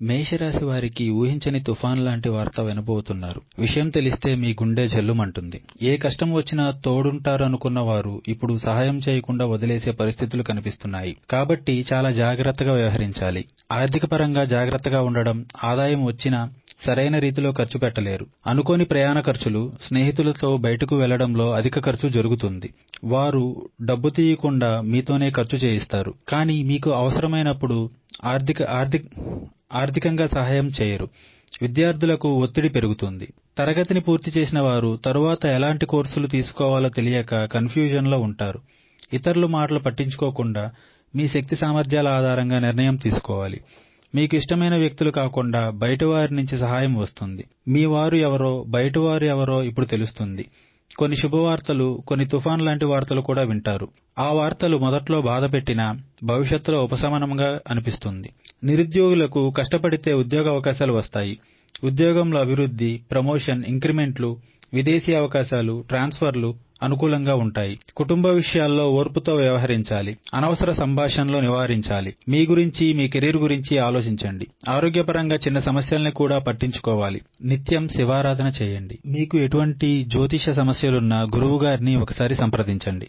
మేషరాశి వారికి ఊహించని తుఫాన్ లాంటి వార్త వినబోతున్నారు. విషయం తెలిస్తే మీ గుండె జల్లుమంటుంది. ఏ కష్టం వచ్చినా తోడుంటారనుకున్న వారు ఇప్పుడు సహాయం చేయకుండా వదిలేసే పరిస్థితులు కనిపిస్తున్నాయి. కాబట్టి చాలా జాగ్రత్తగా వ్యవహరించాలి. ఆర్థిక పరంగా జాగ్రత్తగా ఉండడం, ఆదాయం వచ్చినా సరైన రీతిలో ఖర్చు పెట్టలేరు. అనుకోని ప్రయాణ ఖర్చులు, స్నేహితులతో బయటకు వెళ్లడంలో అధిక ఖర్చు జరుగుతుంది. వారు డబ్బు తీయకుండా మీతోనే ఖర్చు చేయిస్తారు. కానీ మీకు అవసరమైనప్పుడు ఆర్థికంగా సహాయం చేయరు. విద్యార్థులకు ఒత్తిడి పెరుగుతుంది. తరగతిని పూర్తి చేసిన వారు తరువాత ఎలాంటి కోర్సులు తీసుకోవాలో తెలియక కన్ఫ్యూజన్లో ఉంటారు. ఇతరుల మాటలు పట్టించుకోకుండా మీ శక్తి సామర్థ్యాల ఆధారంగా నిర్ణయం తీసుకోవాలి. మీకు ఇష్టమైన వ్యక్తులు కాకుండా బయటవారి నుంచి సహాయం వస్తుంది. మీ వారు ఎవరో, బయటవారు ఎవరో ఇప్పుడు తెలుస్తుంది. కొన్ని శుభవార్తలు, కొన్ని తుఫాన్ లాంటి వార్తలు కూడా వింటారు. ఆ వార్తలు మొదట్లో బాధపెట్టినా భవిష్యత్తులో ఉపశమనంగా అనిపిస్తుంది. నిరుద్యోగులకు కష్టపడితే ఉద్యోగ అవకాశాలు వస్తాయి. ఉద్యోగంలో అభివృద్ధి, ప్రమోషన్, ఇంక్రిమెంట్లు, విదేశీ అవకాశాలు, ట్రాన్స్ఫర్లు అనుకూలంగా ఉంటాయి. కుటుంబ విషయాల్లో ఓర్పుతో వ్యవహరించాలి. అనవసర సంభాషణలు నివారించాలి. మీ గురించి, మీ కెరీర్ గురించి ఆలోచించండి. ఆరోగ్యపరంగా చిన్న సమస్యల్ని కూడా పట్టించుకోవాలి. నిత్యం శివారాధన చేయండి. మీకు ఎటువంటి జ్యోతిష సమస్యలున్నా గురువుగారిని ఒకసారి సంప్రదించండి.